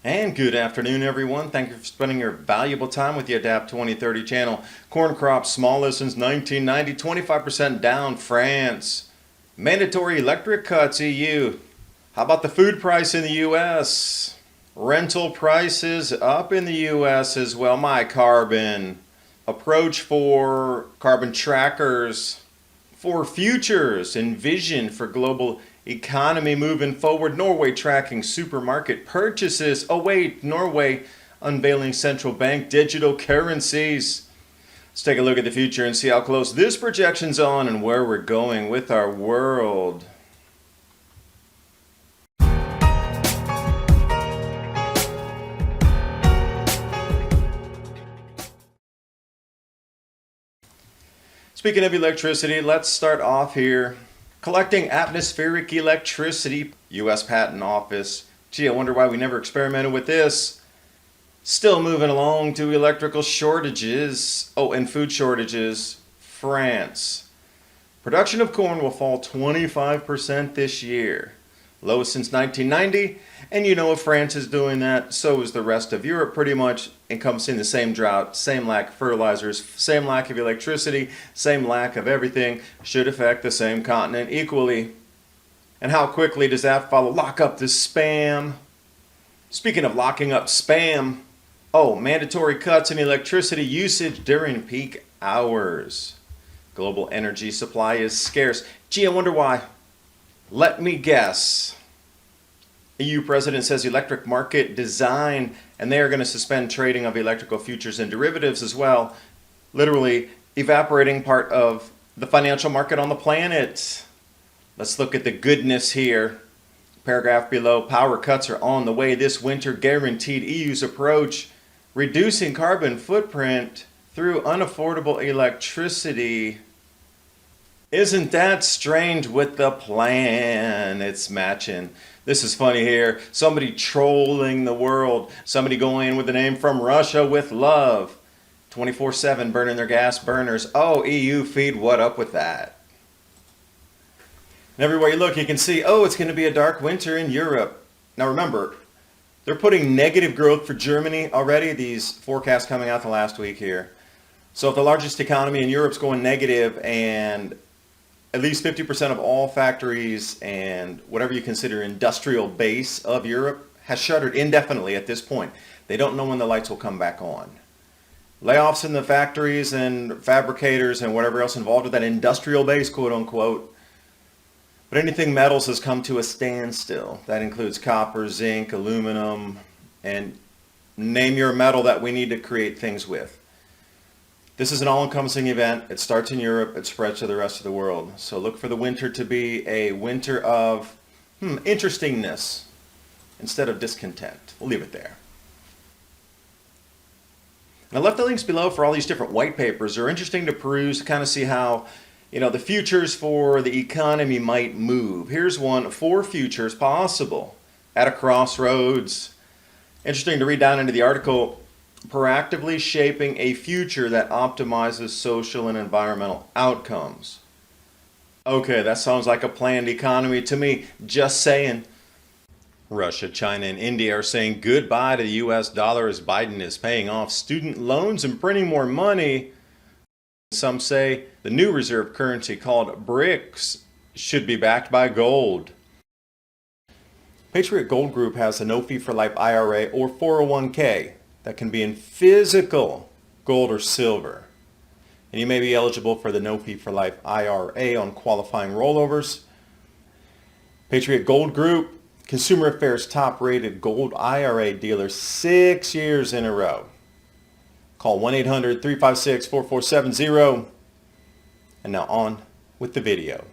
And good afternoon, everyone. Thank you for spending your valuable time with the Adapt 2030 channel. Corn crop smallest since 1990, 25% down, France. Mandatory electric cuts, EU. How about the food price in the U.S.? Rental prices up in the U.S. as well. My carbon. Approach for carbon trackers. For futures and vision for global economy moving forward. Norway tracking supermarket purchases. Oh wait, Norway unveiling central bank digital currencies. Let's take a look at the future and see how close this projection's on and where we're going with our world. Speaking of electricity, let's start off here. Collecting atmospheric electricity, U.S. Patent Office. Gee, I wonder why we never experimented with this. Still moving along to electrical shortages. Oh, and food shortages. France. Production of corn will fall 25% this year. Lowest since 1990. And you know if France is doing that, so is the rest of Europe, pretty much encompassing the same drought, same lack of fertilizers, same lack of electricity, same lack of everything, should affect the same continent equally. And how quickly does that follow? Lock up the spam. Speaking of locking up spam, oh, mandatory cuts in electricity usage during peak hours. Global energy supply is scarce. Gee, I wonder why. Let me guess. EU president says electric market design, and they are going to suspend trading of electrical futures and derivatives as well, literally evaporating part of the financial market on the planet. Let's look at the goodness here. Paragraph below, power cuts are on the way this winter, guaranteed EU's approach, reducing carbon footprint through unaffordable electricity. Isn't that strange with the plan? It's matching. This is funny here. Somebody trolling the world. Somebody going in with a name from Russia with love. 24/7 burning their gas burners. Oh, EU feed, what up with that? And everywhere you look, you can see, oh, it's going to be a dark winter in Europe. Now remember, they're putting negative growth for Germany already. These forecasts coming out the last week here. So if the largest economy in Europe's going negative and at least 50% of all factories and whatever you consider industrial base of Europe has shuttered indefinitely at this point. They don't know when the lights will come back on. Layoffs in the factories and fabricators and whatever else involved with that industrial base, quote unquote. But anything metals has come to a standstill. That includes copper, zinc, aluminum, and name your metal that we need to create things with. This is an all-encompassing event. It starts in Europe. It spreads to the rest of the world. So look for the winter to be a winter of interestingness instead of discontent. We'll leave it there. And I left the links below for all these different white papers. They're interesting to peruse to kind of see how, the futures for the economy might move. Here's one, 4 futures possible at a crossroads. Interesting to read down into the article. Proactively shaping a future that optimizes social and environmental outcomes. Okay, that sounds like a planned economy to me, just saying. Russia, China, and India are saying goodbye to the US dollar as Biden is paying off student loans and printing more money. Some say the new reserve currency called BRICS should be backed by gold. Patriot Gold Group has a no fee for life IRA or 401k. That can be in physical gold or silver. And you may be eligible for the no fee for life IRA on qualifying rollovers. Patriot Gold Group, Consumer Affairs top rated gold IRA dealer 6 years in a row. Call 1-800-356-4470. And now on with the video.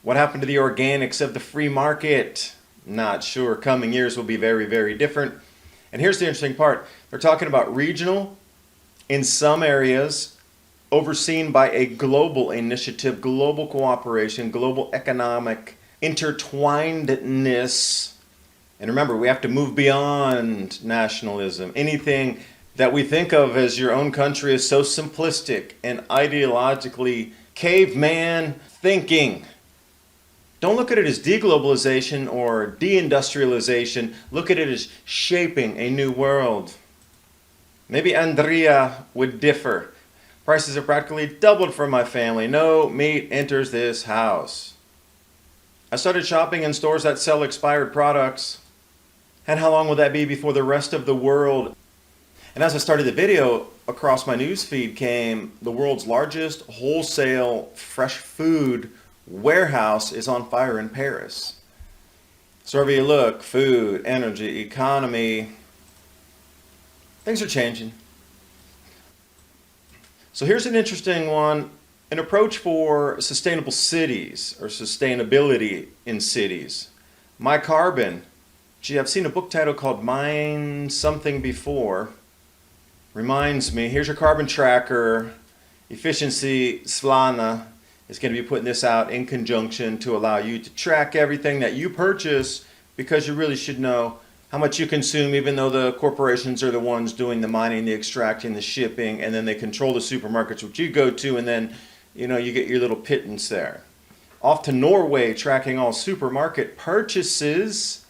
What happened to the organics of the free market? Not sure. Coming years will be very, very different. And here's the interesting part. They're talking about regional in some areas, overseen by a global initiative, global cooperation, global economic intertwinedness. And remember, we have to move beyond nationalism. Anything that we think of as your own country is so simplistic and ideologically caveman thinking. Don't look at it as deglobalization or deindustrialization. Look at it as shaping a new world. Maybe Andrea would differ. Prices have practically doubled for my family. No meat enters this house. I started shopping in stores that sell expired products. And how long will that be before the rest of the world? And as I started the video, across my news feed came the world's largest wholesale fresh food warehouse is on fire in Paris. So wherever you look, food, energy, economy, things are changing. So here's an interesting one, an approach for sustainable cities or sustainability in cities. My Carbon. Gee, I've seen a book title called Mind Something before. Reminds me, here's your carbon tracker. Efficiency Svalana is going to be putting this out in conjunction to allow you to track everything that you purchase, because you really should know how much you consume, even though the corporations are the ones doing the mining, the extracting, the shipping, and then they control the supermarkets which you go to, and then you get your little pittance there. Off to Norway, tracking all supermarket purchases.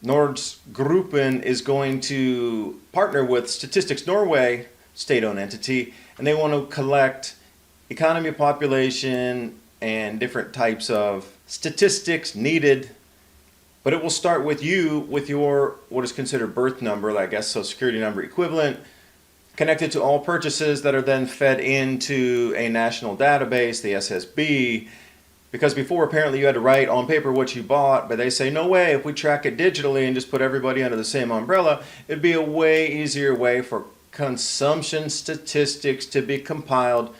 Nordsgruppen is going to partner with Statistics Norway, state-owned entity, and they want to collect economy, population, and different types of statistics needed. But it will start with you, with your what is considered birth number, I guess Social Security number equivalent, connected to all purchases that are then fed into a national database, the SSB. Because before, apparently, you had to write on paper what you bought, but they say, no way, if we track it digitally and just put everybody under the same umbrella, it'd be a way easier way for consumption statistics to be compiled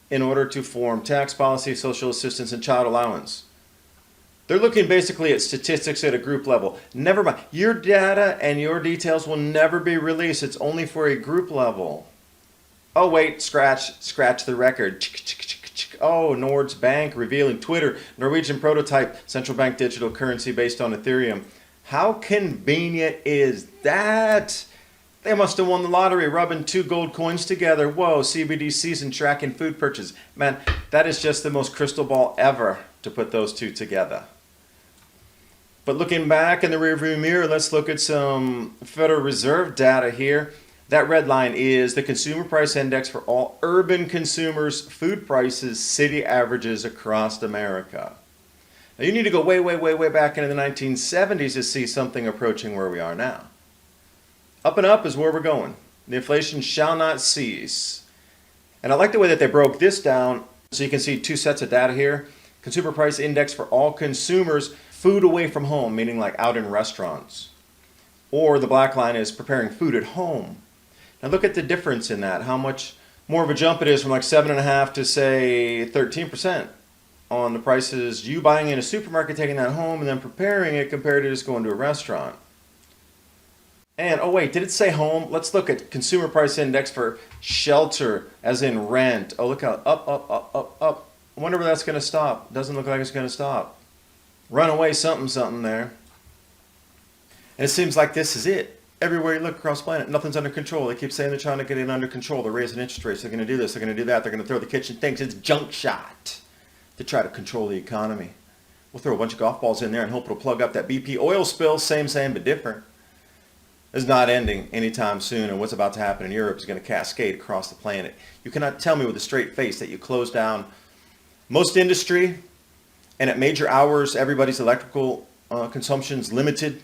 in order to form tax policy, social assistance, and child allowance. They're looking basically at statistics at a group level. Never mind, your data and your details will never be released. It's only for a group level. Oh wait, scratch the record. Oh, Nord's Bank revealing Twitter, Norwegian prototype central bank digital currency based on Ethereum. How convenient is that? They must have won the lottery rubbing 2 gold coins together. Whoa, CBD season tracking food purchases. Man, that is just the most crystal ball ever to put those two together. But looking back in the rearview mirror, let's look at some Federal Reserve data here. That red line is the Consumer Price Index for all urban consumers' food prices, city averages across America. Now you need to go way, way, way, way back into the 1970s to see something approaching where we are now. Up and up is where we're going. The inflation shall not cease. And I like the way that they broke this down. So you can see 2 sets of data here. Consumer Price Index for all consumers, food away from home, meaning like out in restaurants. Or the black line is preparing food at home. Now look at the difference in that, how much more of a jump it is from like 7.5% to say 13% on the prices you buying in a supermarket, taking that home, and then preparing it compared to just going to a restaurant. And, oh wait, did it say home? Let's look at Consumer Price Index for shelter, as in rent. Oh, look how up. I wonder where that's going to stop. Doesn't look like it's going to stop. Runaway something there. And it seems like this is it. Everywhere you look across the planet, nothing's under control. They keep saying they're trying to get it under control. They're raising interest rates. They're going to do this. They're going to do that. They're going to throw the kitchen things. It's junk shot to try to control the economy. We'll throw a bunch of golf balls in there and hope it'll plug up that BP oil spill. Same, but different. It's not ending anytime soon, and what's about to happen in Europe is going to cascade across the planet. You cannot tell me with a straight face that you close down most industry, and at major hours, everybody's electrical consumption is limited.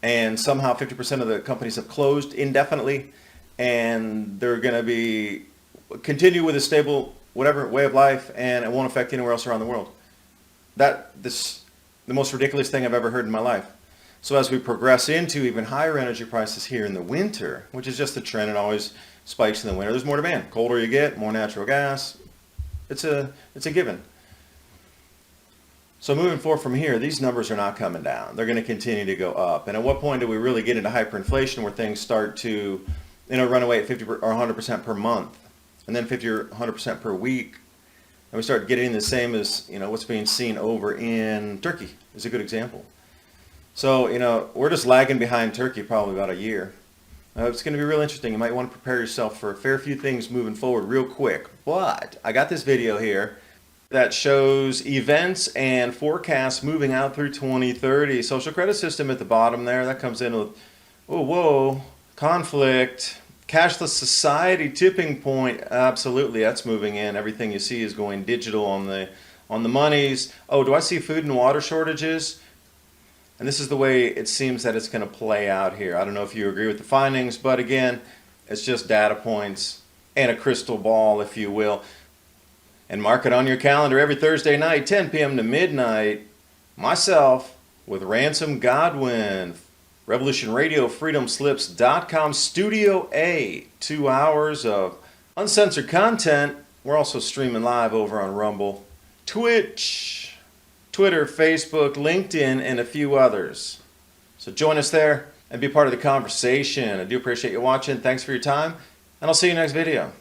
And somehow 50% of the companies have closed indefinitely, and they're going to continue with a stable whatever way of life, and it won't affect anywhere else around the world. The most ridiculous thing I've ever heard in my life. So as we progress into even higher energy prices here in the winter, which is just the trend, it always spikes in the winter. There's more demand. Colder you get, more natural gas. It's a given. So moving forward from here, these numbers are not coming down. They're going to continue to go up. And at what point do we really get into hyperinflation where things start to, run away at 50 or 100% per month, and then 50 or 100% per week, and we start getting the same as what's being seen over in Turkey is a good example. So we're just lagging behind Turkey probably about a year. It's going to be real interesting. You might want to prepare yourself for a fair few things moving forward real quick. But I got this video here. that shows events and forecasts moving out through 2030. Social credit system at the bottom there, that comes in with, oh, whoa, conflict. Cashless society tipping point, absolutely, that's moving in. Everything you see is going digital on the monies. Oh, do I see food and water shortages? And this is the way it seems that it's going to play out here. I don't know if you agree with the findings, but again, it's just data points and a crystal ball, if you will. And mark it on your calendar every Thursday night, 10 p.m. to midnight. Myself with Ransom Godwin, Revolution Radio, freedomslips.com, Studio A. 2 hours of uncensored content. We're also streaming live over on Rumble, Twitch, Twitter, Facebook, LinkedIn, and a few others. So join us there and be part of the conversation. I do appreciate you watching. Thanks for your time, and I'll see you next video.